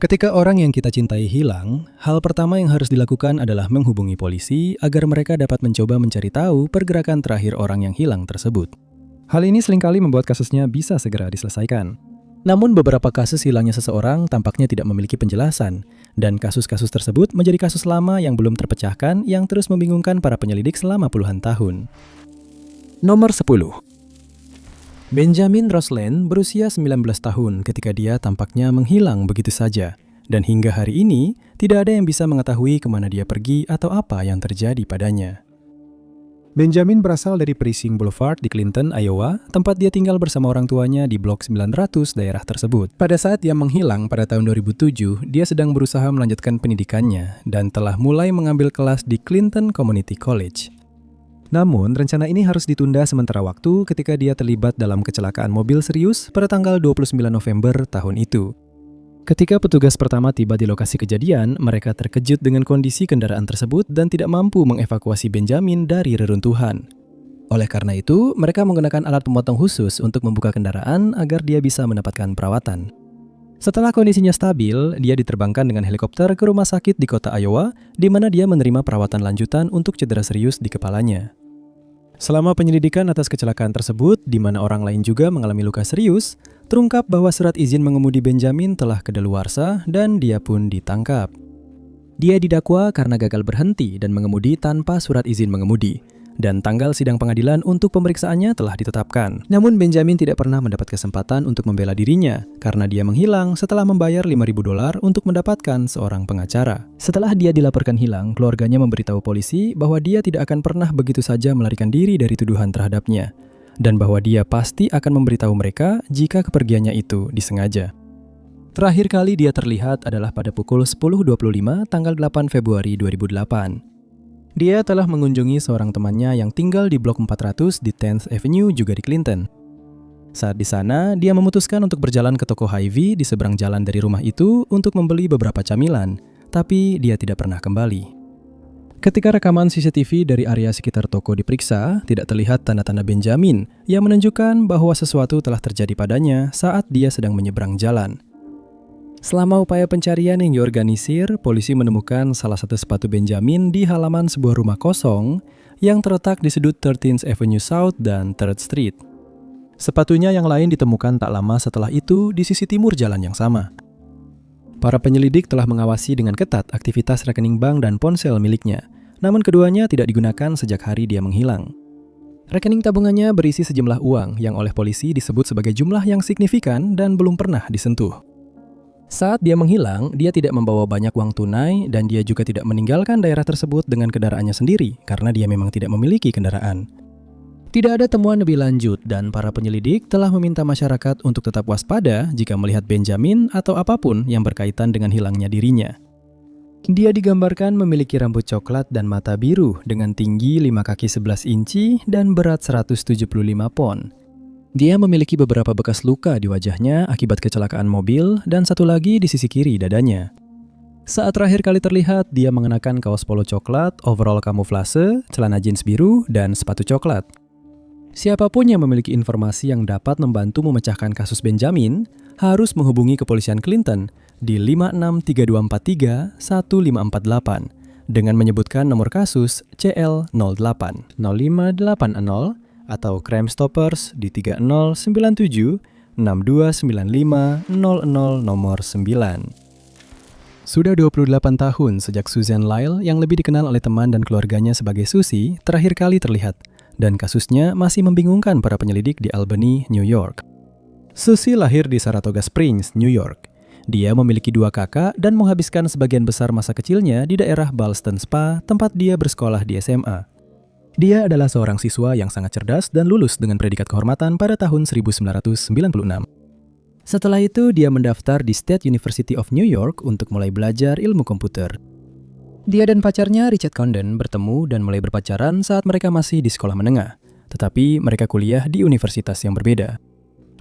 Ketika orang yang kita cintai hilang, hal pertama yang harus dilakukan adalah menghubungi polisi agar mereka dapat mencoba mencari tahu pergerakan terakhir orang yang hilang tersebut. Hal ini seringkali membuat kasusnya bisa segera diselesaikan. Namun beberapa kasus hilangnya seseorang tampaknya tidak memiliki penjelasan, dan kasus-kasus tersebut menjadi kasus lama yang belum terpecahkan yang terus membingungkan para penyelidik selama puluhan tahun. Nomor 10. Benjamin Rosland berusia 19 tahun ketika dia tampaknya menghilang begitu saja, dan hingga hari ini tidak ada yang bisa mengetahui kemana dia pergi atau apa yang terjadi padanya. Benjamin berasal dari Pershing Boulevard di Clinton, Iowa, tempat dia tinggal bersama orang tuanya di Blok 900 daerah tersebut. Pada saat dia menghilang pada tahun 2007, dia sedang berusaha melanjutkan pendidikannya dan telah mulai mengambil kelas di Clinton Community College. Namun, rencana ini harus ditunda sementara waktu ketika dia terlibat dalam kecelakaan mobil serius pada tanggal 29 November tahun itu. Ketika petugas pertama tiba di lokasi kejadian, mereka terkejut dengan kondisi kendaraan tersebut dan tidak mampu mengevakuasi Benjamin dari reruntuhan. Oleh karena itu, mereka menggunakan alat pemotong khusus untuk membuka kendaraan agar dia bisa mendapatkan perawatan. Setelah kondisinya stabil, dia diterbangkan dengan helikopter ke rumah sakit di kota Iowa, di mana dia menerima perawatan lanjutan untuk cedera serius di kepalanya. Selama penyelidikan atas kecelakaan tersebut, di mana orang lain juga mengalami luka serius, terungkap bahwa surat izin mengemudi Benjamin telah kadaluarsa dan dia pun ditangkap. Dia didakwa karena gagal berhenti dan mengemudi tanpa surat izin mengemudi, dan tanggal sidang pengadilan untuk pemeriksaannya telah ditetapkan. Namun Benjamin tidak pernah mendapat kesempatan untuk membela dirinya karena dia menghilang setelah membayar $5.000 untuk mendapatkan seorang pengacara. Setelah dia dilaporkan hilang, keluarganya memberitahu polisi bahwa dia tidak akan pernah begitu saja melarikan diri dari tuduhan terhadapnya, dan bahwa dia pasti akan memberitahu mereka jika kepergiannya itu disengaja. Terakhir kali dia terlihat adalah pada pukul 10.25 tanggal 8 Februari 2008. Dia telah mengunjungi seorang temannya yang tinggal di Blok 400 di 10th Avenue juga di Clinton. Saat di sana, dia memutuskan untuk berjalan ke toko Hy-Vee di seberang jalan dari rumah itu untuk membeli beberapa camilan, tapi dia tidak pernah kembali. Ketika rekaman CCTV dari area sekitar toko diperiksa, tidak terlihat tanda-tanda Benjamin yang menunjukkan bahwa sesuatu telah terjadi padanya saat dia sedang menyeberang jalan. Selama upaya pencarian yang diorganisir, polisi menemukan salah satu sepatu Benjamin di halaman sebuah rumah kosong yang terletak di sudut 13th Avenue South dan 3rd Street. Sepatunya yang lain ditemukan tak lama setelah itu di sisi timur jalan yang sama. Para penyelidik telah mengawasi dengan ketat aktivitas rekening bank dan ponsel miliknya, namun keduanya tidak digunakan sejak hari dia menghilang. Rekening tabungannya berisi sejumlah uang yang oleh polisi disebut sebagai jumlah yang signifikan dan belum pernah disentuh. Saat dia menghilang, dia tidak membawa banyak uang tunai dan dia juga tidak meninggalkan daerah tersebut dengan kendaraannya sendiri karena dia memang tidak memiliki kendaraan. Tidak ada temuan lebih lanjut dan para penyelidik telah meminta masyarakat untuk tetap waspada jika melihat Benjamin atau apapun yang berkaitan dengan hilangnya dirinya. Dia digambarkan memiliki rambut coklat dan mata biru dengan tinggi 5 kaki 11 inci dan berat 175 pon. Dia memiliki beberapa bekas luka di wajahnya akibat kecelakaan mobil dan satu lagi di sisi kiri dadanya. Saat terakhir kali terlihat, dia mengenakan kaos polo coklat, overall kamuflase, celana jeans biru, dan sepatu coklat. Siapapun yang memiliki informasi yang dapat membantu memecahkan kasus Benjamin harus menghubungi kepolisian Clinton di 5632431548 dengan menyebutkan nomor kasus CL08 0580 atau Crime Stoppers di 3097 6295 00 nomor 9. Sudah 28 tahun sejak Susan Lyle yang lebih dikenal oleh teman dan keluarganya sebagai Susie terakhir kali terlihat, dan kasusnya masih membingungkan para penyelidik di Albany, New York. Susie lahir di Saratoga Springs, New York. Dia memiliki 2 kakak dan menghabiskan sebagian besar masa kecilnya di daerah Ballston Spa, tempat dia bersekolah di SMA. Dia adalah seorang siswa yang sangat cerdas dan lulus dengan predikat kehormatan pada tahun 1996. Setelah itu, dia mendaftar di State University of New York untuk mulai belajar ilmu komputer. Dia dan pacarnya Richard Condon bertemu dan mulai berpacaran saat mereka masih di sekolah menengah, tetapi mereka kuliah di universitas yang berbeda.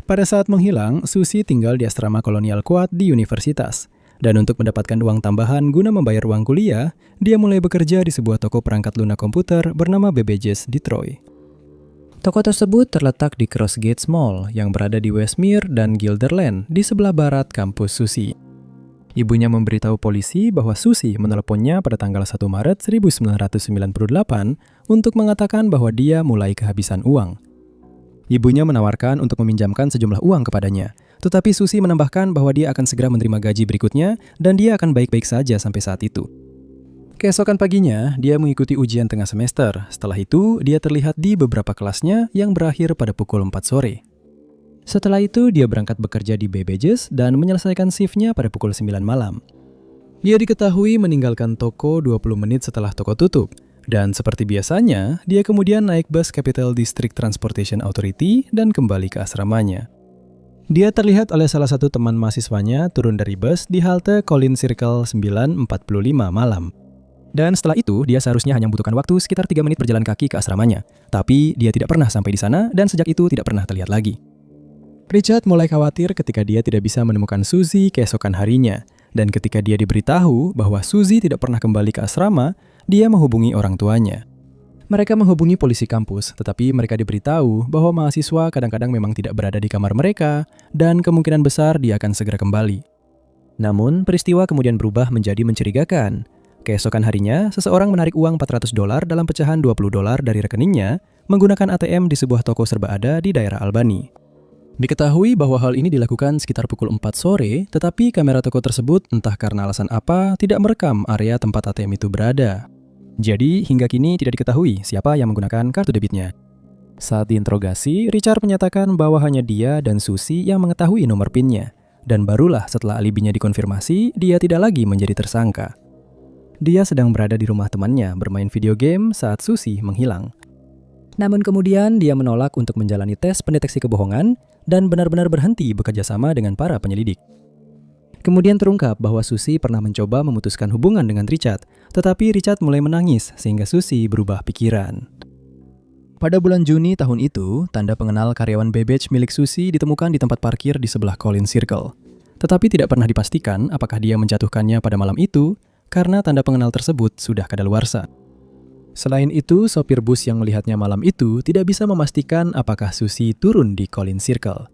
Pada saat menghilang, Susie tinggal di asrama kolonial kuat di universitas. Dan untuk mendapatkan uang tambahan guna membayar uang kuliah, dia mulai bekerja di sebuah toko perangkat lunak komputer bernama BBJ's Detroit. Toko tersebut terletak di Crossgates Mall yang berada di Westmere dan Guilderland di sebelah barat kampus Susie. Ibunya memberitahu polisi bahwa Susie meneleponnya pada tanggal 1 Maret 1998 untuk mengatakan bahwa dia mulai kehabisan uang. Ibunya menawarkan untuk meminjamkan sejumlah uang kepadanya, tetapi Susie menambahkan bahwa dia akan segera menerima gaji berikutnya dan dia akan baik-baik saja sampai saat itu. Keesokan paginya, dia mengikuti ujian tengah semester. Setelah itu, dia terlihat di beberapa kelasnya yang berakhir pada pukul 4 sore. Setelah itu, dia berangkat bekerja di Babbage's dan menyelesaikan shift-nya pada pukul 9 malam. Dia diketahui meninggalkan toko 20 menit setelah toko tutup. Dan seperti biasanya, dia kemudian naik bus Capital District Transportation Authority dan kembali ke asramanya. Dia terlihat oleh salah satu teman mahasiswanya turun dari bus di halte Collins Circle 9.45 malam. Dan setelah itu, dia seharusnya hanya membutuhkan waktu sekitar 3 menit berjalan kaki ke asramanya. Tapi dia tidak pernah sampai di sana dan sejak itu tidak pernah terlihat lagi. Richard mulai khawatir ketika dia tidak bisa menemukan Susie keesokan harinya. Dan ketika dia diberitahu bahwa Susie tidak pernah kembali ke asrama, dia menghubungi orang tuanya. Mereka menghubungi polisi kampus, tetapi mereka diberitahu bahwa mahasiswa kadang-kadang memang tidak berada di kamar mereka dan kemungkinan besar dia akan segera kembali. Namun, peristiwa kemudian berubah menjadi mencurigakan. Keesokan harinya, seseorang menarik uang $400 dalam pecahan $20 dari rekeningnya menggunakan ATM di sebuah toko serba ada di daerah Albany. Diketahui bahwa hal ini dilakukan sekitar pukul 4 sore, tetapi kamera toko tersebut entah karena alasan apa tidak merekam area tempat ATM itu berada. Jadi, hingga kini tidak diketahui siapa yang menggunakan kartu debitnya. Saat diinterogasi, Richard menyatakan bahwa hanya dia dan Susie yang mengetahui nomor PIN-nya. Dan barulah setelah alibinya dikonfirmasi, dia tidak lagi menjadi tersangka. Dia sedang berada di rumah temannya bermain video game saat Susie menghilang. Namun kemudian dia menolak untuk menjalani tes pendeteksi kebohongan dan benar-benar berhenti bekerja sama dengan para penyelidik. Kemudian terungkap bahwa Susie pernah mencoba memutuskan hubungan dengan Richard, tetapi Richard mulai menangis sehingga Susie berubah pikiran. Pada bulan Juni tahun itu, tanda pengenal karyawan Babbage milik Susie ditemukan di tempat parkir di sebelah Collins Circle. Tetapi tidak pernah dipastikan apakah dia menjatuhkannya pada malam itu, karena tanda pengenal tersebut sudah kadaluarsa. Selain itu, sopir bus yang melihatnya malam itu tidak bisa memastikan apakah Susie turun di Collins Circle.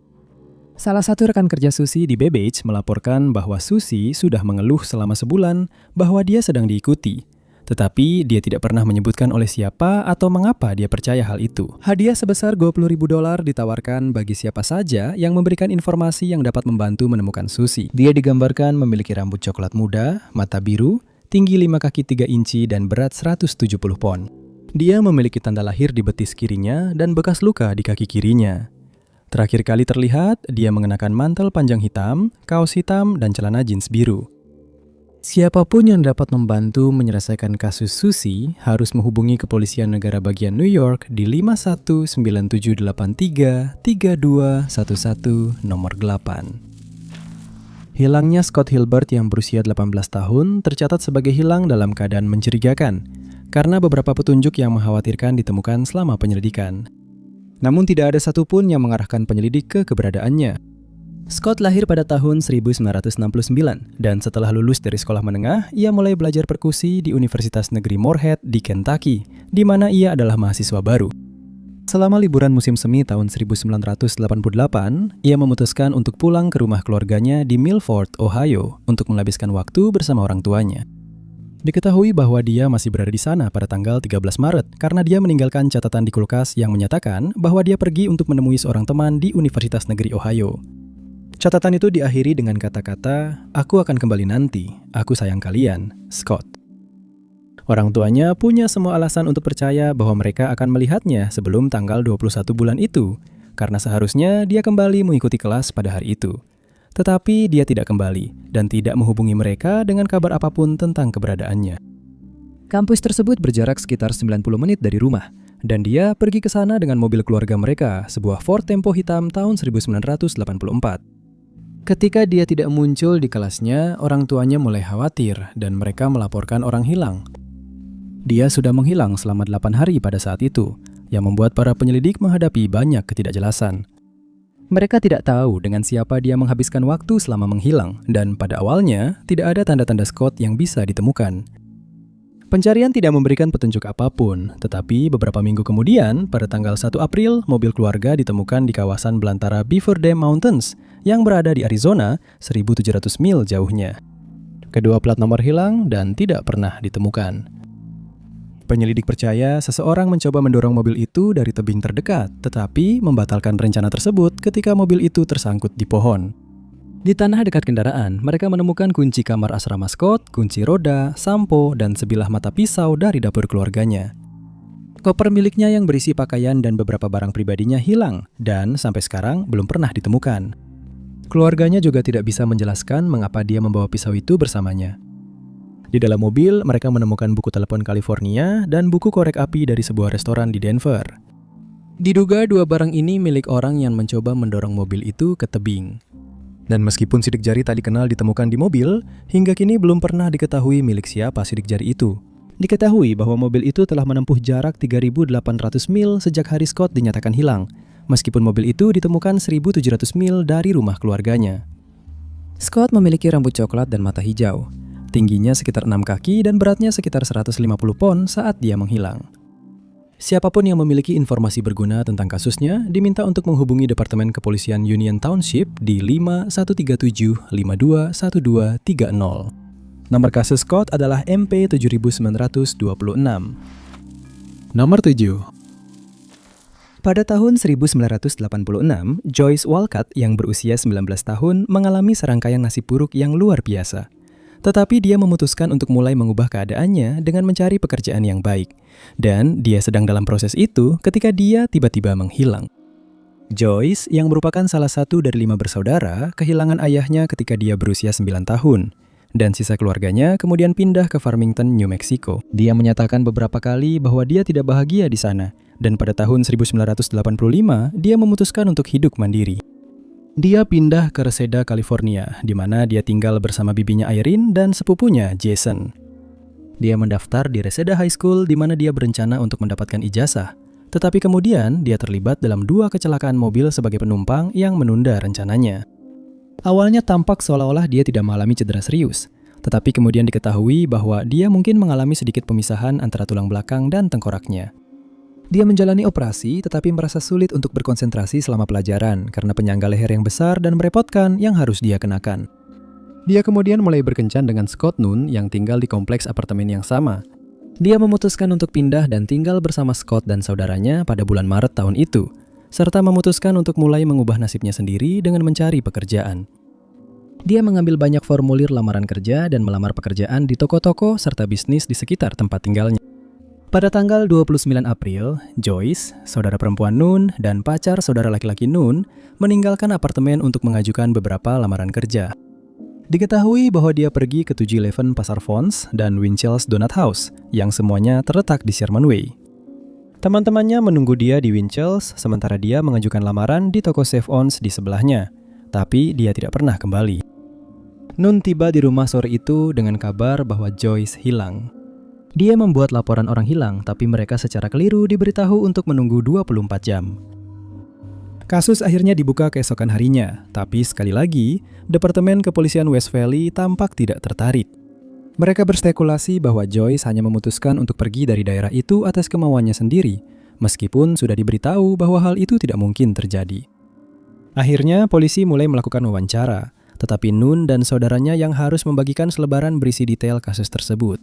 Salah satu rekan kerja Susie di Babbage melaporkan bahwa Susie sudah mengeluh selama sebulan bahwa dia sedang diikuti. Tetapi dia tidak pernah menyebutkan oleh siapa atau mengapa dia percaya hal itu. Hadiah sebesar $20.000 ditawarkan bagi siapa saja yang memberikan informasi yang dapat membantu menemukan Susie. Dia digambarkan memiliki rambut coklat muda, mata biru, tinggi 5 kaki 3 inci dan berat 170 pon. Dia memiliki tanda lahir di betis kirinya dan bekas luka di kaki kirinya. Terakhir kali terlihat, dia mengenakan mantel panjang hitam, kaos hitam, dan celana jeans biru. Siapapun yang dapat membantu menyelesaikan kasus Susie harus menghubungi Kepolisian Negara Bagian New York di 519783-3211 nomor 8. Hilangnya Scott Hilbert yang berusia 18 tahun tercatat sebagai hilang dalam keadaan mencurigakan karena beberapa petunjuk yang mengkhawatirkan ditemukan selama penyelidikan. Namun tidak ada satupun yang mengarahkan penyelidik ke keberadaannya. Scott lahir pada tahun 1969 dan setelah lulus dari sekolah menengah, ia mulai belajar perkusi di Universitas Negeri Morehead di Kentucky, di mana ia adalah mahasiswa baru. Selama liburan musim semi tahun 1988, ia memutuskan untuk pulang ke rumah keluarganya di Milford, Ohio, untuk menghabiskan waktu bersama orang tuanya. Diketahui bahwa dia masih berada di sana pada tanggal 13 Maret karena dia meninggalkan catatan di kulkas yang menyatakan bahwa dia pergi untuk menemui seorang teman di Universitas Negeri Ohio. Catatan itu diakhiri dengan kata-kata, "Aku akan kembali nanti, aku sayang kalian, Scott." Orang tuanya punya semua alasan untuk percaya bahwa mereka akan melihatnya sebelum tanggal 21 bulan itu, karena seharusnya dia kembali mengikuti kelas pada hari itu. Tetapi dia tidak kembali, dan tidak menghubungi mereka dengan kabar apapun tentang keberadaannya. Kampus tersebut berjarak sekitar 90 menit dari rumah, dan dia pergi ke sana dengan mobil keluarga mereka, sebuah Ford Tempo hitam tahun 1984. Ketika dia tidak muncul di kelasnya, orang tuanya mulai khawatir dan mereka melaporkan orang hilang. Dia sudah menghilang selama 8 hari pada saat itu, yang membuat para penyelidik menghadapi banyak ketidakjelasan. Mereka tidak tahu dengan siapa dia menghabiskan waktu selama menghilang, dan pada awalnya tidak ada tanda-tanda Scott yang bisa ditemukan. Pencarian tidak memberikan petunjuk apapun, tetapi beberapa minggu kemudian, pada tanggal 1 April, mobil keluarga ditemukan di kawasan belantara Beaver Dam Mountains yang berada di Arizona, 1.700 mil jauhnya. Kedua plat nomor hilang dan tidak pernah ditemukan. Penyelidik percaya seseorang mencoba mendorong mobil itu dari tebing terdekat, tetapi membatalkan rencana tersebut ketika mobil itu tersangkut di pohon. Di tanah dekat kendaraan, mereka menemukan kunci kamar asrama Scott, kunci roda, sampo, dan sebilah mata pisau dari dapur keluarganya. Koper miliknya yang berisi pakaian dan beberapa barang pribadinya hilang, dan sampai sekarang belum pernah ditemukan. Keluarganya juga tidak bisa menjelaskan mengapa dia membawa pisau itu bersamanya. Di dalam mobil, mereka menemukan buku telepon California dan buku korek api dari sebuah restoran di Denver. Diduga dua barang ini milik orang yang mencoba mendorong mobil itu ke tebing. Dan meskipun sidik jari tak dikenal ditemukan di mobil, hingga kini belum pernah diketahui milik siapa sidik jari itu. Diketahui bahwa mobil itu telah menempuh jarak 3.800 mil sejak hari Scott dinyatakan hilang, meskipun mobil itu ditemukan 1.700 mil dari rumah keluarganya. Scott memiliki rambut coklat dan mata hijau. Tingginya sekitar 6 kaki dan beratnya sekitar 150 pon saat dia menghilang. Siapapun yang memiliki informasi berguna tentang kasusnya diminta untuk menghubungi Departemen Kepolisian Union Township di 5137521230. Nomor kasus Scott adalah MP 7926. Nomor 7. Pada tahun 1986, Joyce Walcott yang berusia 19 tahun mengalami serangkaian nasib buruk yang luar biasa. Tetapi dia memutuskan untuk mulai mengubah keadaannya dengan mencari pekerjaan yang baik. Dan dia sedang dalam proses itu ketika dia tiba-tiba menghilang. Joyce, yang merupakan salah satu dari 5 bersaudara, kehilangan ayahnya ketika dia berusia 9 tahun. Dan sisa keluarganya kemudian pindah ke Farmington, New Mexico. Dia menyatakan beberapa kali bahwa dia tidak bahagia di sana. Dan pada tahun 1985, dia memutuskan untuk hidup mandiri. Dia pindah ke Reseda, California, di mana dia tinggal bersama bibinya Irene dan sepupunya Jason. Dia mendaftar di Reseda High School di mana dia berencana untuk mendapatkan ijazah. Tetapi kemudian dia terlibat dalam 2 kecelakaan mobil sebagai penumpang yang menunda rencananya. Awalnya tampak seolah-olah dia tidak mengalami cedera serius, tetapi kemudian diketahui bahwa dia mungkin mengalami sedikit pemisahan antara tulang belakang dan tengkoraknya. Dia menjalani operasi tetapi merasa sulit untuk berkonsentrasi selama pelajaran karena penyangga leher yang besar dan merepotkan yang harus dia kenakan. Dia kemudian mulai berkencan dengan Scott Nunn yang tinggal di kompleks apartemen yang sama. Dia memutuskan untuk pindah dan tinggal bersama Scott dan saudaranya pada bulan Maret tahun itu, serta memutuskan untuk mulai mengubah nasibnya sendiri dengan mencari pekerjaan. Dia mengambil banyak formulir lamaran kerja dan melamar pekerjaan di toko-toko serta bisnis di sekitar tempat tinggalnya. Pada tanggal 29 April, Joyce, saudara perempuan Nunn, dan pacar saudara laki-laki Nunn meninggalkan apartemen untuk mengajukan beberapa lamaran kerja. Diketahui bahwa dia pergi ke 7-Eleven Pasar Fons dan Winchell's Donut House, yang semuanya terletak di Sherman Way. Teman-temannya menunggu dia di Winchell's, sementara dia mengajukan lamaran di toko Save-Ons di sebelahnya, tapi dia tidak pernah kembali. Nunn tiba di rumah sore itu dengan kabar bahwa Joyce hilang. Dia membuat laporan orang hilang, tapi mereka secara keliru diberitahu untuk menunggu 24 jam. Kasus akhirnya dibuka keesokan harinya, tapi sekali lagi, Departemen Kepolisian West Valley tampak tidak tertarik. Mereka berspekulasi bahwa Joyce hanya memutuskan untuk pergi dari daerah itu atas kemauannya sendiri, meskipun sudah diberitahu bahwa hal itu tidak mungkin terjadi. Akhirnya, polisi mulai melakukan wawancara, tetapi Nunn dan saudaranya yang harus membagikan selebaran berisi detail kasus tersebut.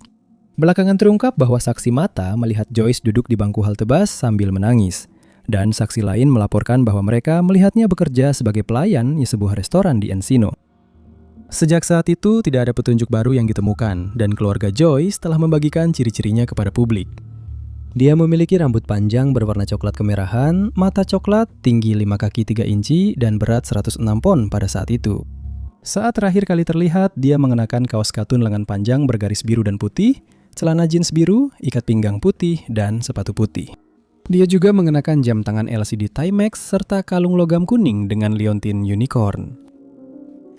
Belakangan terungkap bahwa saksi mata melihat Joyce duduk di bangku halte bus sambil menangis, dan saksi lain melaporkan bahwa mereka melihatnya bekerja sebagai pelayan di sebuah restoran di Encino. Sejak saat itu, tidak ada petunjuk baru yang ditemukan, dan keluarga Joyce telah membagikan ciri-cirinya kepada publik. Dia memiliki rambut panjang berwarna coklat kemerahan, mata coklat, tinggi 5 kaki 3 inci, dan berat 106 pon pada saat itu. Saat terakhir kali terlihat, dia mengenakan kaos katun lengan panjang bergaris biru dan putih, celana jeans biru, ikat pinggang putih, dan sepatu putih. Dia juga mengenakan jam tangan LCD Timex serta kalung logam kuning dengan liontin unicorn.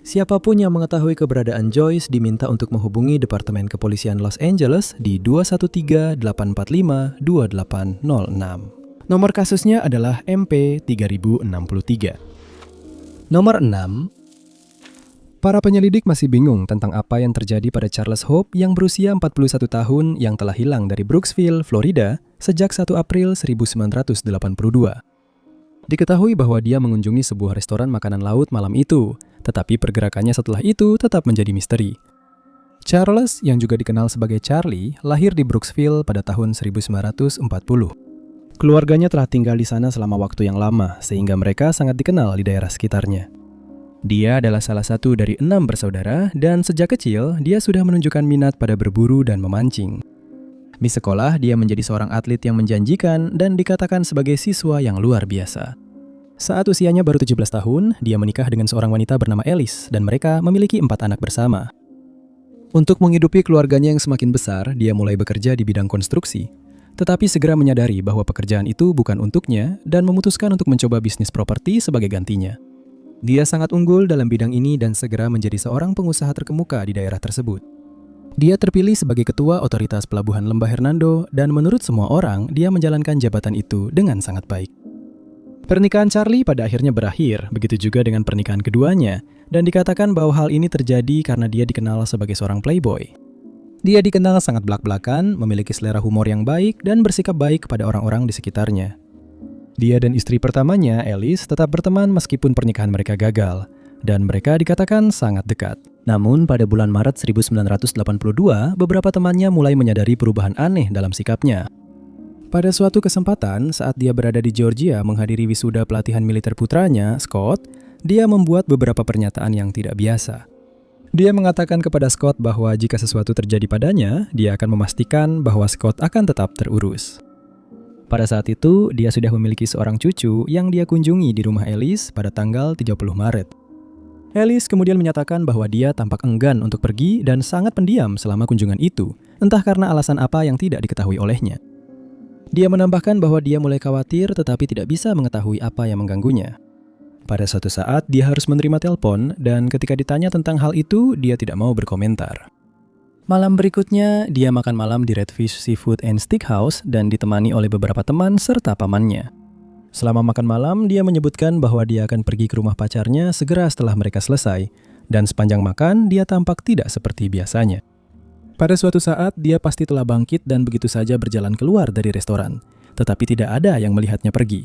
Siapapun yang mengetahui keberadaan Joyce diminta untuk menghubungi Departemen Kepolisian Los Angeles di 213-845-2806. Nomor kasusnya adalah MP 3063. Nomor 6. Para penyelidik masih bingung tentang apa yang terjadi pada Charles Hope yang berusia 41 tahun yang telah hilang dari Brooksville, Florida sejak 1 April 1982. Diketahui bahwa dia mengunjungi sebuah restoran makanan laut malam itu, tetapi pergerakannya setelah itu tetap menjadi misteri. Charles, yang juga dikenal sebagai Charlie, lahir di Brooksville pada tahun 1940. Keluarganya telah tinggal di sana selama waktu yang lama, sehingga mereka sangat dikenal di daerah sekitarnya. Dia adalah salah satu dari 6 bersaudara, dan sejak kecil, dia sudah menunjukkan minat pada berburu dan memancing. Di sekolah, dia menjadi seorang atlet yang menjanjikan dan dikatakan sebagai siswa yang luar biasa. Saat usianya baru 17 tahun, dia menikah dengan seorang wanita bernama Alice, dan mereka memiliki 4 anak bersama. Untuk menghidupi keluarganya yang semakin besar, dia mulai bekerja di bidang konstruksi. Tetapi segera menyadari bahwa pekerjaan itu bukan untuknya dan memutuskan untuk mencoba bisnis properti sebagai gantinya. Dia sangat unggul dalam bidang ini dan segera menjadi seorang pengusaha terkemuka di daerah tersebut. Dia terpilih sebagai ketua otoritas pelabuhan Lembah Hernando dan menurut semua orang, dia menjalankan jabatan itu dengan sangat baik. Pernikahan Charlie pada akhirnya berakhir, begitu juga dengan pernikahan keduanya, dan dikatakan bahwa hal ini terjadi karena dia dikenal sebagai seorang playboy. Dia dikenal sangat belak-belakan, memiliki selera humor yang baik, dan bersikap baik kepada orang-orang di sekitarnya. Dia dan istri pertamanya, Alice, tetap berteman meskipun pernikahan mereka gagal, dan mereka dikatakan sangat dekat. Namun pada bulan Maret 1982, beberapa temannya mulai menyadari perubahan aneh dalam sikapnya. Pada suatu kesempatan, saat dia berada di Georgia menghadiri wisuda pelatihan militer putranya, Scott, dia membuat beberapa pernyataan yang tidak biasa. Dia mengatakan kepada Scott bahwa jika sesuatu terjadi padanya, dia akan memastikan bahwa Scott akan tetap terurus. Pada saat itu, dia sudah memiliki seorang cucu yang dia kunjungi di rumah Alice pada tanggal 30 Maret. Alice kemudian menyatakan bahwa dia tampak enggan untuk pergi dan sangat pendiam selama kunjungan itu, entah karena alasan apa yang tidak diketahui olehnya. Dia menambahkan bahwa dia mulai khawatir tetapi tidak bisa mengetahui apa yang mengganggunya. Pada suatu saat, dia harus menerima telepon dan ketika ditanya tentang hal itu, dia tidak mau berkomentar. Malam berikutnya, dia makan malam di Redfish Seafood and Steakhouse dan ditemani oleh beberapa teman serta pamannya. Selama makan malam, dia menyebutkan bahwa dia akan pergi ke rumah pacarnya segera setelah mereka selesai, dan sepanjang makan, dia tampak tidak seperti biasanya. Pada suatu saat, dia pasti telah bangkit dan begitu saja berjalan keluar dari restoran, tetapi tidak ada yang melihatnya pergi.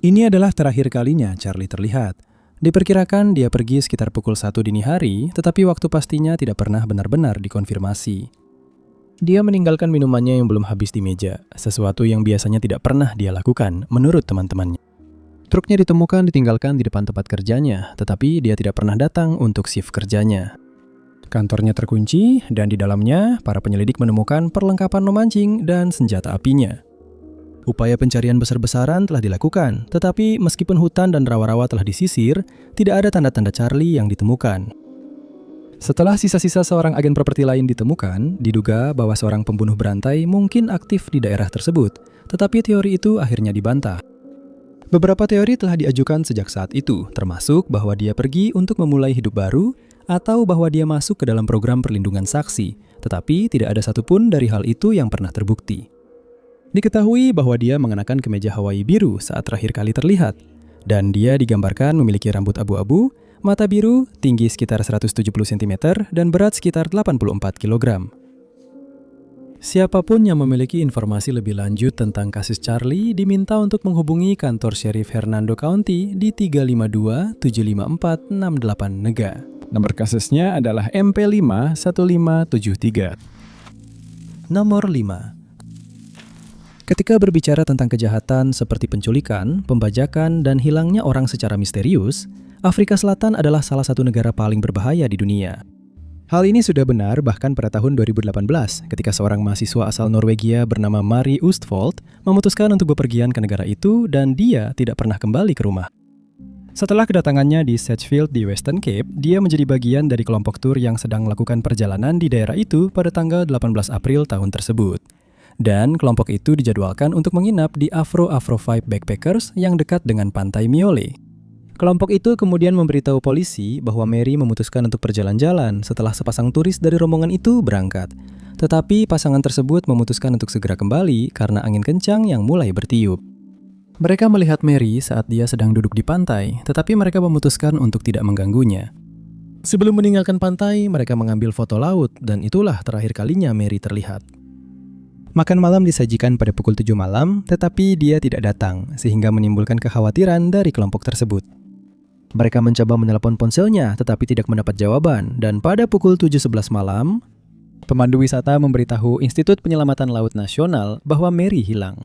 Ini adalah terakhir kalinya Charlie terlihat. Diperkirakan dia pergi sekitar pukul 1 dini hari, tetapi waktu pastinya tidak pernah benar-benar dikonfirmasi. Dia meninggalkan minumannya yang belum habis di meja, sesuatu yang biasanya tidak pernah dia lakukan, menurut teman-temannya. Truknya ditemukan ditinggalkan di depan tempat kerjanya, tetapi dia tidak pernah datang untuk shift kerjanya. Kantornya terkunci, dan di dalamnya, para penyelidik menemukan perlengkapan memancing dan senjata apinya. Upaya pencarian besar-besaran telah dilakukan, tetapi meskipun hutan dan rawa-rawa telah disisir, tidak ada tanda-tanda Charlie yang ditemukan. Setelah sisa-sisa seorang agen properti lain ditemukan, diduga bahwa seorang pembunuh berantai mungkin aktif di daerah tersebut, tetapi teori itu akhirnya dibantah. Beberapa teori telah diajukan sejak saat itu, termasuk bahwa dia pergi untuk memulai hidup baru, atau bahwa dia masuk ke dalam program perlindungan saksi, tetapi tidak ada satupun dari hal itu yang pernah terbukti. Diketahui bahwa dia mengenakan kemeja Hawaii biru saat terakhir kali terlihat, dan dia digambarkan memiliki rambut abu-abu, mata biru, tinggi sekitar 170 cm, dan berat sekitar 84 kg. Siapapun yang memiliki informasi lebih lanjut tentang kasus Charlie diminta untuk menghubungi kantor Sheriff Hernando County di 352-754-68 Nega. Nomor kasusnya adalah MP5-1573. Nomor 5. Ketika berbicara tentang kejahatan seperti penculikan, pembajakan, dan hilangnya orang secara misterius, Afrika Selatan adalah salah satu negara paling berbahaya di dunia. Hal ini sudah benar bahkan pada tahun 2018 ketika seorang mahasiswa asal Norwegia bernama Mari Ustvold memutuskan untuk bepergian ke negara itu dan dia tidak pernah kembali ke rumah. Setelah kedatangannya di Sedgefield di Western Cape, dia menjadi bagian dari kelompok tur yang sedang melakukan perjalanan di daerah itu pada tanggal 18 April tahun tersebut. Dan kelompok itu dijadwalkan untuk menginap di Afro 5 Backpackers yang dekat dengan pantai Miole. Kelompok itu kemudian memberitahu polisi bahwa Mary memutuskan untuk berjalan-jalan setelah sepasang turis dari rombongan itu berangkat. Tetapi pasangan tersebut memutuskan untuk segera kembali karena angin kencang yang mulai bertiup. Mereka melihat Mary saat dia sedang duduk di pantai, tetapi mereka memutuskan untuk tidak mengganggunya. Sebelum meninggalkan pantai, mereka mengambil foto laut dan itulah terakhir kalinya Mary terlihat. Makan malam disajikan pada pukul 7 malam, tetapi dia tidak datang, sehingga menimbulkan kekhawatiran dari kelompok tersebut. Mereka mencoba menelepon ponselnya tetapi tidak mendapat jawaban, dan pada pukul 7.11 malam, pemandu wisata memberitahu Institut Penyelamatan Laut Nasional bahwa Mary hilang.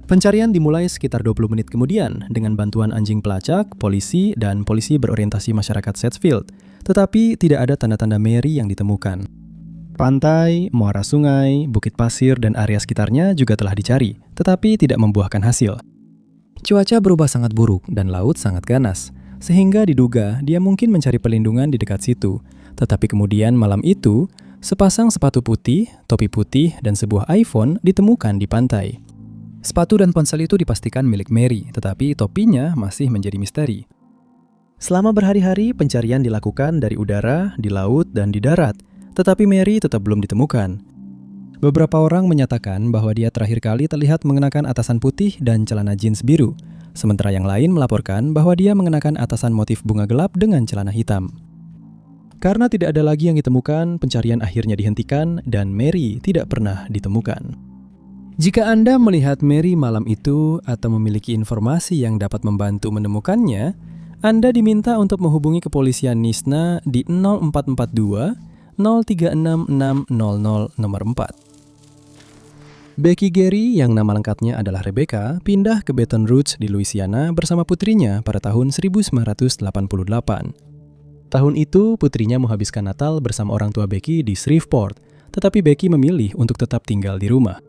Pencarian dimulai sekitar 20 menit kemudian dengan bantuan anjing pelacak, polisi, dan polisi berorientasi masyarakat Sedgefield, tetapi tidak ada tanda-tanda Mary yang ditemukan. Pantai, muara sungai, bukit pasir, dan area sekitarnya juga telah dicari, tetapi tidak membuahkan hasil. Cuaca berubah sangat buruk dan laut sangat ganas, sehingga diduga dia mungkin mencari perlindungan di dekat situ. Tetapi kemudian malam itu, sepasang sepatu putih, topi putih, dan sebuah iPhone ditemukan di pantai. Sepatu dan ponsel itu dipastikan milik Mary, tetapi topinya masih menjadi misteri. Selama berhari-hari, pencarian dilakukan dari udara, di laut, dan di darat, tetapi Mary tetap belum ditemukan. Beberapa orang menyatakan bahwa dia terakhir kali terlihat mengenakan atasan putih dan celana jeans biru, sementara yang lain melaporkan bahwa dia mengenakan atasan motif bunga gelap dengan celana hitam. Karena tidak ada lagi yang ditemukan, pencarian akhirnya dihentikan dan Mary tidak pernah ditemukan. Jika Anda melihat Mary malam itu atau memiliki informasi yang dapat membantu menemukannya, Anda diminta untuk menghubungi kepolisian Nizhna di 0442 036600 nomor 4. Becky Gary, yang nama lengkapnya adalah Rebecca, pindah ke Baton Rouge di Louisiana bersama putrinya pada tahun 1988. Tahun itu, putrinya menghabiskan Natal bersama orang tua Becky di Shreveport, tetapi Becky memilih untuk tetap tinggal di rumah.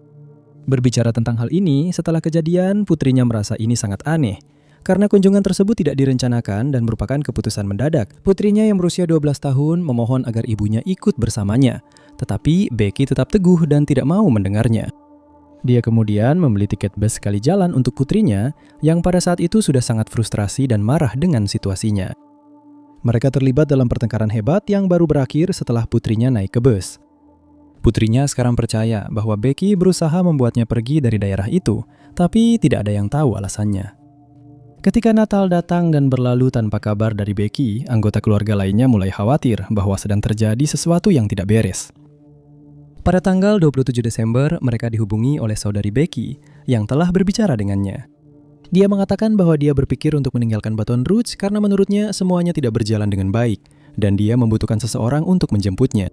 Berbicara tentang hal ini, setelah kejadian, putrinya merasa ini sangat aneh. Karena kunjungan tersebut tidak direncanakan dan merupakan keputusan mendadak. Putrinya yang berusia 12 tahun memohon agar ibunya ikut bersamanya. Tetapi Becky tetap teguh dan tidak mau mendengarnya. Dia kemudian membeli tiket bus sekali jalan untuk putrinya, yang pada saat itu sudah sangat frustrasi dan marah dengan situasinya. Mereka terlibat dalam pertengkaran hebat yang baru berakhir setelah putrinya naik ke bus. Putrinya sekarang percaya bahwa Becky berusaha membuatnya pergi dari daerah itu, tapi tidak ada yang tahu alasannya. Ketika Natal datang dan berlalu tanpa kabar dari Becky, anggota keluarga lainnya mulai khawatir bahwa sedang terjadi sesuatu yang tidak beres. Pada tanggal 27 Desember, mereka dihubungi oleh saudari Becky yang telah berbicara dengannya. Dia mengatakan bahwa dia berpikir untuk meninggalkan Baton Rouge karena menurutnya semuanya tidak berjalan dengan baik, dan dia membutuhkan seseorang untuk menjemputnya.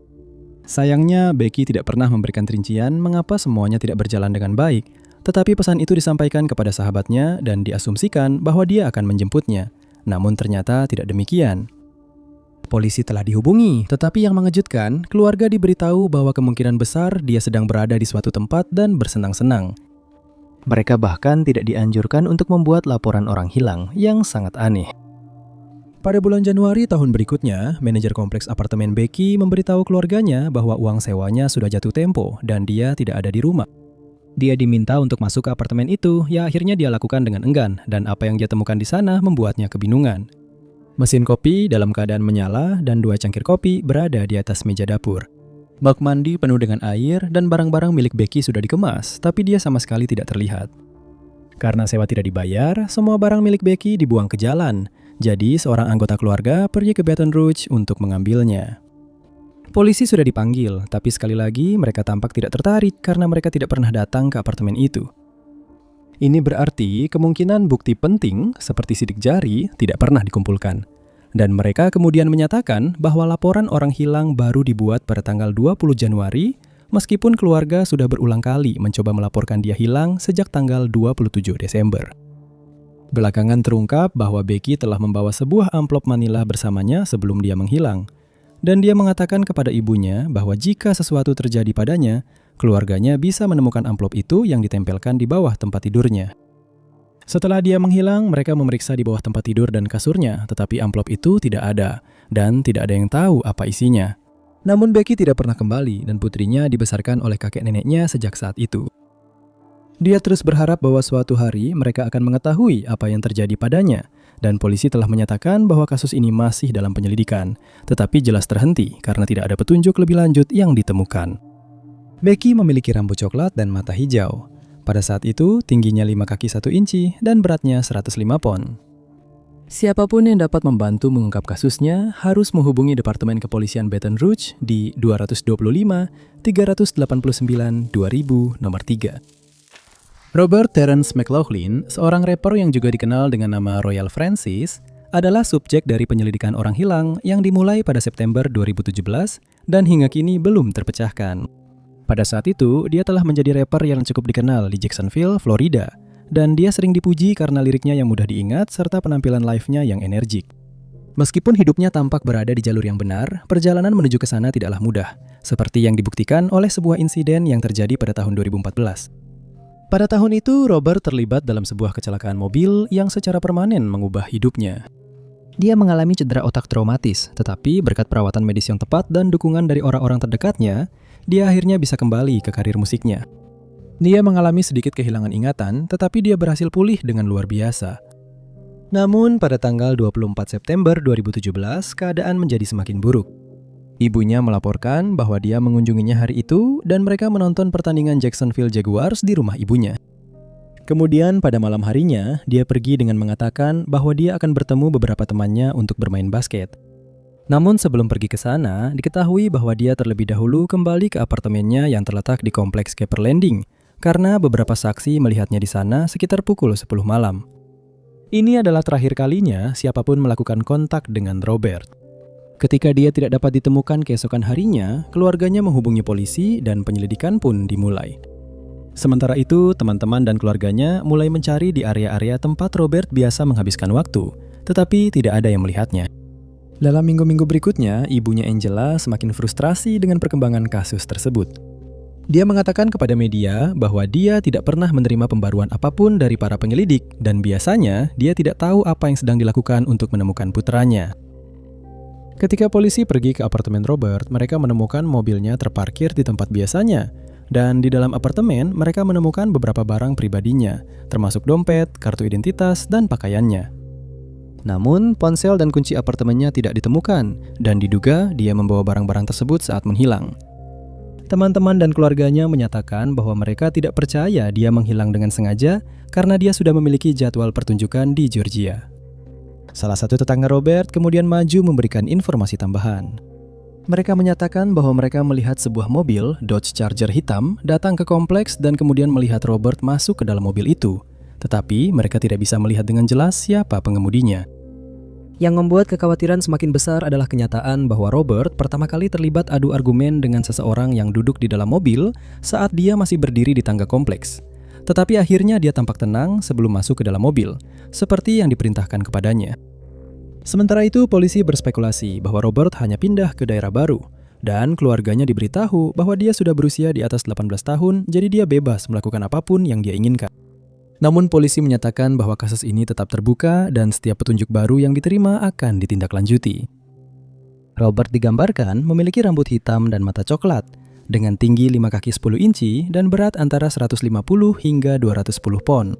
Sayangnya, Becky tidak pernah memberikan rincian mengapa semuanya tidak berjalan dengan baik, tetapi pesan itu disampaikan kepada sahabatnya dan diasumsikan bahwa dia akan menjemputnya. Namun ternyata tidak demikian. Polisi telah dihubungi, tetapi yang mengejutkan, keluarga diberitahu bahwa kemungkinan besar dia sedang berada di suatu tempat dan bersenang-senang. Mereka bahkan tidak dianjurkan untuk membuat laporan orang hilang, yang sangat aneh. Pada bulan Januari tahun berikutnya, manajer kompleks apartemen Becky memberitahu keluarganya bahwa uang sewanya sudah jatuh tempo dan dia tidak ada di rumah. Dia diminta untuk masuk ke apartemen itu, yang akhirnya dia lakukan dengan enggan, dan apa yang dia temukan di sana membuatnya kebingungan. Mesin kopi dalam keadaan menyala dan 2 cangkir kopi berada di atas meja dapur. Bak mandi penuh dengan air dan barang-barang milik Becky sudah dikemas, tapi dia sama sekali tidak terlihat. Karena sewa tidak dibayar, semua barang milik Becky dibuang ke jalan. Jadi, seorang anggota keluarga pergi ke Baton Rouge untuk mengambilnya. Polisi sudah dipanggil, tapi sekali lagi mereka tampak tidak tertarik karena mereka tidak pernah datang ke apartemen itu. Ini berarti kemungkinan bukti penting seperti sidik jari tidak pernah dikumpulkan. Dan mereka kemudian menyatakan bahwa laporan orang hilang baru dibuat pada tanggal 20 Januari, meskipun keluarga sudah berulang kali mencoba melaporkan dia hilang sejak tanggal 27 Desember. Belakangan terungkap bahwa Becky telah membawa sebuah amplop manila bersamanya sebelum dia menghilang. Dan dia mengatakan kepada ibunya bahwa jika sesuatu terjadi padanya, keluarganya bisa menemukan amplop itu yang ditempelkan di bawah tempat tidurnya. Setelah dia menghilang, mereka memeriksa di bawah tempat tidur dan kasurnya, tetapi amplop itu tidak ada, dan tidak ada yang tahu apa isinya. Namun Becky tidak pernah kembali, dan putrinya dibesarkan oleh kakek neneknya sejak saat itu. Dia terus berharap bahwa suatu hari mereka akan mengetahui apa yang terjadi padanya, dan polisi telah menyatakan bahwa kasus ini masih dalam penyelidikan, tetapi jelas terhenti karena tidak ada petunjuk lebih lanjut yang ditemukan. Becky memiliki rambut coklat dan mata hijau. Pada saat itu, tingginya 5 kaki 1 inci dan beratnya 105 pon. Siapapun yang dapat membantu mengungkap kasusnya harus menghubungi Departemen Kepolisian Baton Rouge di 225 389 2000 nomor 3. Robert Terence McLaughlin, seorang rapper yang juga dikenal dengan nama Royal Francis, adalah subjek dari penyelidikan orang hilang yang dimulai pada September 2017 dan hingga kini belum terpecahkan. Pada saat itu, dia telah menjadi rapper yang cukup dikenal di Jacksonville, Florida, dan dia sering dipuji karena liriknya yang mudah diingat serta penampilan live-nya yang energik. Meskipun hidupnya tampak berada di jalur yang benar, perjalanan menuju ke sana tidaklah mudah, seperti yang dibuktikan oleh sebuah insiden yang terjadi pada tahun 2014. Pada tahun itu, Robert terlibat dalam sebuah kecelakaan mobil yang secara permanen mengubah hidupnya. Dia mengalami cedera otak traumatis, tetapi berkat perawatan medis yang tepat dan dukungan dari orang-orang terdekatnya, dia akhirnya bisa kembali ke karir musiknya. Dia mengalami sedikit kehilangan ingatan, tetapi dia berhasil pulih dengan luar biasa. Namun, pada tanggal 24 September 2017, keadaan menjadi semakin buruk. Ibunya melaporkan bahwa dia mengunjunginya hari itu dan mereka menonton pertandingan Jacksonville Jaguars di rumah ibunya. Kemudian pada malam harinya, dia pergi dengan mengatakan bahwa dia akan bertemu beberapa temannya untuk bermain basket. Namun sebelum pergi ke sana, diketahui bahwa dia terlebih dahulu kembali ke apartemennya yang terletak di kompleks Keeper Landing, karena beberapa saksi melihatnya di sana sekitar pukul 10 malam. Ini adalah terakhir kalinya siapapun melakukan kontak dengan Robert. Ketika dia tidak dapat ditemukan keesokan harinya, keluarganya menghubungi polisi dan penyelidikan pun dimulai. Sementara itu, teman-teman dan keluarganya mulai mencari di area-area tempat Robert biasa menghabiskan waktu, tetapi tidak ada yang melihatnya. Dalam minggu-minggu berikutnya, ibunya Angela semakin frustrasi dengan perkembangan kasus tersebut. Dia mengatakan kepada media bahwa dia tidak pernah menerima pembaruan apapun dari para penyelidik dan biasanya dia tidak tahu apa yang sedang dilakukan untuk menemukan putranya. Ketika polisi pergi ke apartemen Robert, mereka menemukan mobilnya terparkir di tempat biasanya. Dan di dalam apartemen, mereka menemukan beberapa barang pribadinya, termasuk dompet, kartu identitas, dan pakaiannya. Namun, ponsel dan kunci apartemennya tidak ditemukan, dan diduga dia membawa barang-barang tersebut saat menghilang. Teman-teman dan keluarganya menyatakan bahwa mereka tidak percaya dia menghilang dengan sengaja karena dia sudah memiliki jadwal pertunjukan di Georgia. Salah satu tetangga Robert kemudian maju memberikan informasi tambahan. Mereka menyatakan bahwa mereka melihat sebuah mobil Dodge Charger hitam datang ke kompleks dan kemudian melihat Robert masuk ke dalam mobil itu. Tetapi mereka tidak bisa melihat dengan jelas siapa pengemudinya. Yang membuat kekhawatiran semakin besar adalah kenyataan bahwa Robert pertama kali terlibat adu argumen dengan seseorang yang duduk di dalam mobil saat dia masih berdiri di tangga kompleks. Tetapi akhirnya dia tampak tenang sebelum masuk ke dalam mobil, seperti yang diperintahkan kepadanya. Sementara itu, polisi berspekulasi bahwa Robert hanya pindah ke daerah baru, dan keluarganya diberitahu bahwa dia sudah berusia di atas 18 tahun, jadi dia bebas melakukan apapun yang dia inginkan. Namun polisi menyatakan bahwa kasus ini tetap terbuka dan setiap petunjuk baru yang diterima akan ditindaklanjuti. Robert digambarkan memiliki rambut hitam dan mata coklat, dengan tinggi 5 kaki 10 inci dan berat antara 150 hingga 210 pon.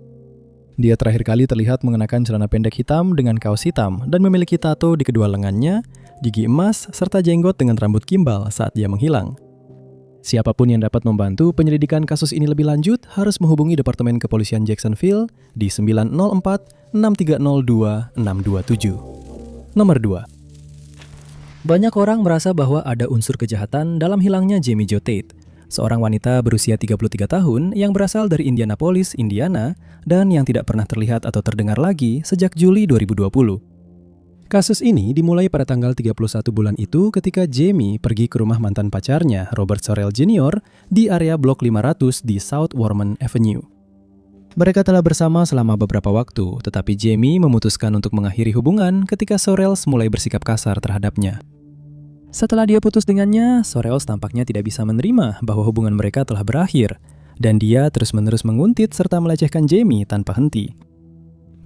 Dia terakhir kali terlihat mengenakan celana pendek hitam dengan kaos hitam dan memiliki tato di kedua lengannya, gigi emas, serta jenggot dengan rambut gimbal saat dia menghilang. Siapapun yang dapat membantu penyelidikan kasus ini lebih lanjut harus menghubungi Departemen Kepolisian Jacksonville di 904 6302 627. Nomor 2. Banyak orang merasa bahwa ada unsur kejahatan dalam hilangnya Jamie Jo Tate, seorang wanita berusia 33 tahun yang berasal dari Indianapolis, Indiana, dan yang tidak pernah terlihat atau terdengar lagi sejak Juli 2020. Kasus ini dimulai pada tanggal 31 bulan itu ketika Jamie pergi ke rumah mantan pacarnya, Robert Sorrell Jr., di area blok 500 di South Warman Avenue. Mereka telah bersama selama beberapa waktu, tetapi Jamie memutuskan untuk mengakhiri hubungan ketika Sorrells mulai bersikap kasar terhadapnya. Setelah dia putus dengannya, Sorrells tampaknya tidak bisa menerima bahwa hubungan mereka telah berakhir, dan dia terus-menerus menguntit serta melecehkan Jamie tanpa henti.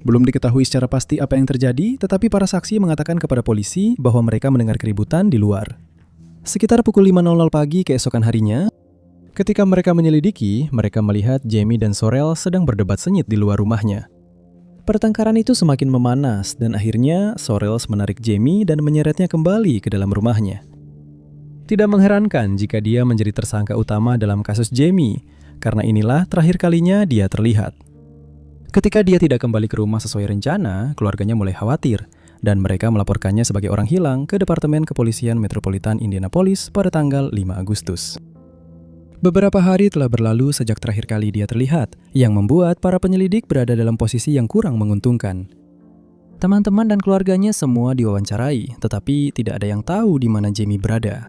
Belum diketahui secara pasti apa yang terjadi, tetapi para saksi mengatakan kepada polisi bahwa mereka mendengar keributan di luar. Sekitar pukul 5.00 pagi keesokan harinya, ketika mereka menyelidiki, mereka melihat Jamie dan Sorrell sedang berdebat sengit di luar rumahnya. Pertengkaran itu semakin memanas dan akhirnya Sorrells menarik Jamie dan menyeretnya kembali ke dalam rumahnya. Tidak mengherankan jika dia menjadi tersangka utama dalam kasus Jamie, karena inilah terakhir kalinya dia terlihat. Ketika dia tidak kembali ke rumah sesuai rencana, keluarganya mulai khawatir dan mereka melaporkannya sebagai orang hilang ke Departemen Kepolisian Metropolitan Indianapolis pada tanggal 5 Agustus. Beberapa hari telah berlalu sejak terakhir kali dia terlihat, yang membuat para penyelidik berada dalam posisi yang kurang menguntungkan. Teman-teman dan keluarganya semua diwawancarai, tetapi tidak ada yang tahu di mana Jamie berada.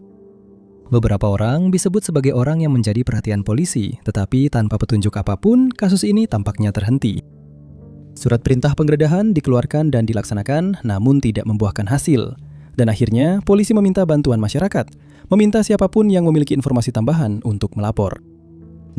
Beberapa orang disebut sebagai orang yang menjadi perhatian polisi, tetapi tanpa petunjuk apapun, kasus ini tampaknya terhenti. Surat perintah penggeledahan dikeluarkan dan dilaksanakan, namun tidak membuahkan hasil. Dan akhirnya, polisi meminta bantuan masyarakat, meminta siapapun yang memiliki informasi tambahan untuk melapor.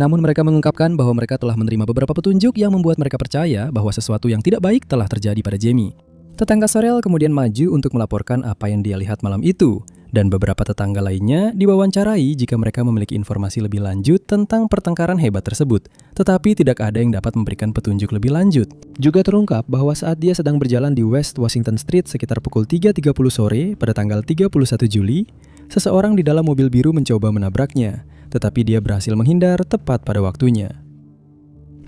Namun mereka mengungkapkan bahwa mereka telah menerima beberapa petunjuk yang membuat mereka percaya bahwa sesuatu yang tidak baik telah terjadi pada Jamie. Tetangga Sorel kemudian maju untuk melaporkan apa yang dia lihat malam itu, dan beberapa tetangga lainnya diwawancarai jika mereka memiliki informasi lebih lanjut tentang pertengkaran hebat tersebut, tetapi tidak ada yang dapat memberikan petunjuk lebih lanjut. Juga terungkap bahwa saat dia sedang berjalan di West Washington Street sekitar pukul 3.30 sore pada tanggal 31 Juli, seseorang di dalam mobil biru mencoba menabraknya, tetapi dia berhasil menghindar tepat pada waktunya.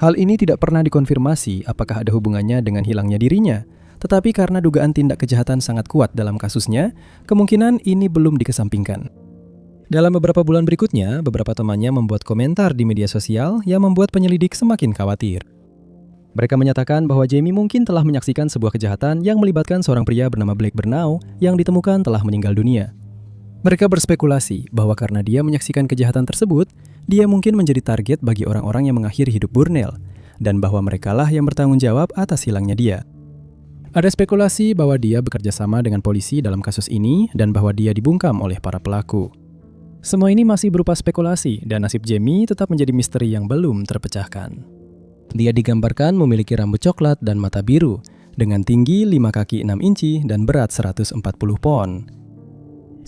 Hal ini tidak pernah dikonfirmasi apakah ada hubungannya dengan hilangnya dirinya, tetapi karena dugaan tindak kejahatan sangat kuat dalam kasusnya, kemungkinan ini belum dikesampingkan. Dalam beberapa bulan berikutnya, beberapa temannya membuat komentar di media sosial yang membuat penyelidik semakin khawatir. Mereka menyatakan bahwa Jamie mungkin telah menyaksikan sebuah kejahatan yang melibatkan seorang pria bernama Blake Burnau yang ditemukan telah meninggal dunia. Mereka berspekulasi bahwa karena dia menyaksikan kejahatan tersebut, dia mungkin menjadi target bagi orang-orang yang mengakhiri hidup Burnell, dan bahwa merekalah yang bertanggung jawab atas hilangnya dia. Ada spekulasi bahwa dia bekerja sama dengan polisi dalam kasus ini dan bahwa dia dibungkam oleh para pelaku. Semua ini masih berupa spekulasi dan nasib Jamie tetap menjadi misteri yang belum terpecahkan. Dia digambarkan memiliki rambut coklat dan mata biru, dengan tinggi 5 kaki 6 inci dan berat 140 pon.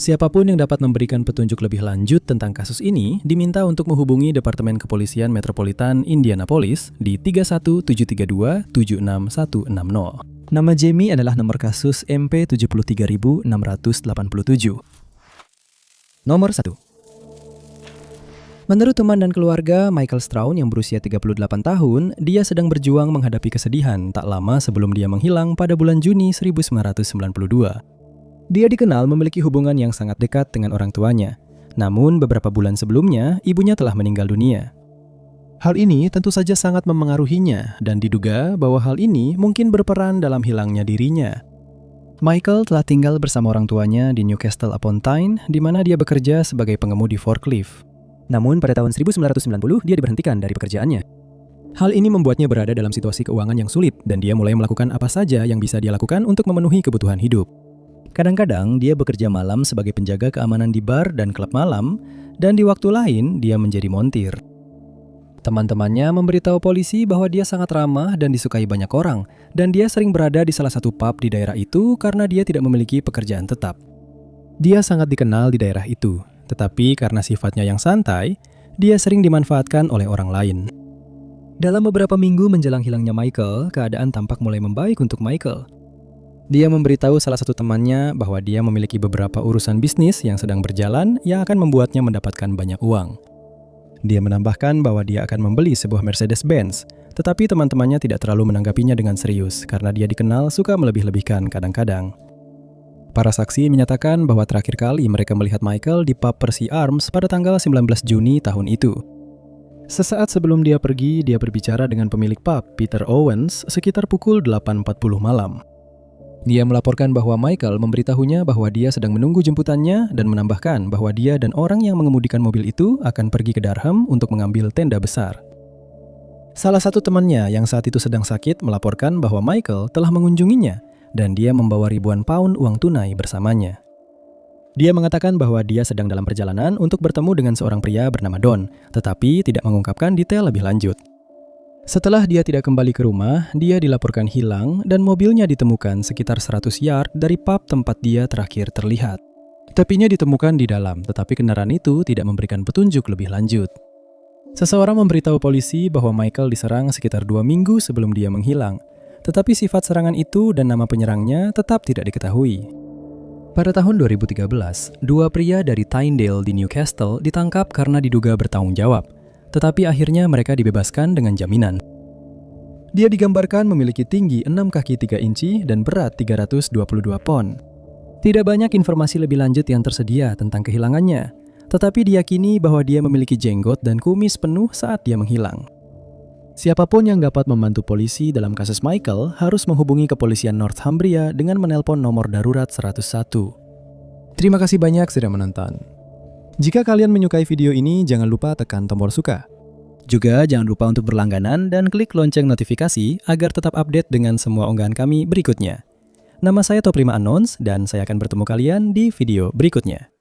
Siapapun yang dapat memberikan petunjuk lebih lanjut tentang kasus ini diminta untuk menghubungi Departemen Kepolisian Metropolitan Indianapolis di 31732 76160. Nama Jamie adalah nomor kasus MP 73687. Nomor 1. Menurut teman dan keluarga Michael Strawn yang berusia 38 tahun, dia sedang berjuang menghadapi kesedihan tak lama sebelum dia menghilang pada bulan Juni 1992. Dia dikenal memiliki hubungan yang sangat dekat dengan orang tuanya. Namun beberapa bulan sebelumnya, ibunya telah meninggal dunia. Hal ini tentu saja sangat memengaruhinya dan diduga bahwa hal ini mungkin berperan dalam hilangnya dirinya. Michael telah tinggal bersama orang tuanya di Newcastle upon Tyne, di mana dia bekerja sebagai pengemudi forklift. Namun pada tahun 1990 dia diberhentikan dari pekerjaannya. Hal ini membuatnya berada dalam situasi keuangan yang sulit dan dia mulai melakukan apa saja yang bisa dia lakukan untuk memenuhi kebutuhan hidup. Kadang-kadang dia bekerja malam sebagai penjaga keamanan di bar dan klub malam, dan di waktu lain dia menjadi montir. Teman-temannya memberitahu polisi bahwa dia sangat ramah dan disukai banyak orang, dan dia sering berada di salah satu pub di daerah itu karena dia tidak memiliki pekerjaan tetap. Dia sangat dikenal di daerah itu, tetapi karena sifatnya yang santai, dia sering dimanfaatkan oleh orang lain. Dalam beberapa minggu menjelang hilangnya Michael, keadaan tampak mulai membaik untuk Michael. Dia memberitahu salah satu temannya bahwa dia memiliki beberapa urusan bisnis yang sedang berjalan yang akan membuatnya mendapatkan banyak uang. Dia menambahkan bahwa dia akan membeli sebuah Mercedes-Benz, tetapi teman-temannya tidak terlalu menanggapinya dengan serius karena dia dikenal suka melebih-lebihkan kadang-kadang. Para saksi menyatakan bahwa terakhir kali mereka melihat Michael di pub Percy Arms pada tanggal 19 Juni tahun itu. Sesaat sebelum dia pergi, dia berbicara dengan pemilik pub, Peter Owens, sekitar pukul 8.40 malam. Dia melaporkan bahwa Michael memberitahunya bahwa dia sedang menunggu jemputannya dan menambahkan bahwa dia dan orang yang mengemudikan mobil itu akan pergi ke Durham untuk mengambil tenda besar. Salah satu temannya yang saat itu sedang sakit melaporkan bahwa Michael telah mengunjunginya dan dia membawa ribuan pound uang tunai bersamanya. Dia mengatakan bahwa dia sedang dalam perjalanan untuk bertemu dengan seorang pria bernama Don, tetapi tidak mengungkapkan detail lebih lanjut. Setelah dia tidak kembali ke rumah, dia dilaporkan hilang dan mobilnya ditemukan sekitar 100 yard dari pub tempat dia terakhir terlihat. Tepinya ditemukan di dalam, tetapi kendaraan itu tidak memberikan petunjuk lebih lanjut. Seseorang memberitahu polisi bahwa Michael diserang sekitar 2 minggu sebelum dia menghilang, tetapi sifat serangan itu dan nama penyerangnya tetap tidak diketahui. Pada tahun 2013, 2 pria dari Tynedale di Newcastle ditangkap karena diduga bertanggung jawab. Tetapi akhirnya mereka dibebaskan dengan jaminan. Dia digambarkan memiliki tinggi 6 kaki 3 inci dan berat 322 pon. Tidak banyak informasi lebih lanjut yang tersedia tentang kehilangannya, tetapi diyakini bahwa dia memiliki jenggot dan kumis penuh saat dia menghilang. Siapapun yang dapat membantu polisi dalam kasus Michael harus menghubungi kepolisian Northumbria dengan menelpon nomor darurat 101. Terima kasih banyak sudah menonton. Jika kalian menyukai video ini, jangan lupa tekan tombol suka. Juga jangan lupa untuk berlangganan dan klik lonceng notifikasi agar tetap update dengan semua unggahan kami berikutnya. Nama saya Top 5 Unknowns dan saya akan bertemu kalian di video berikutnya.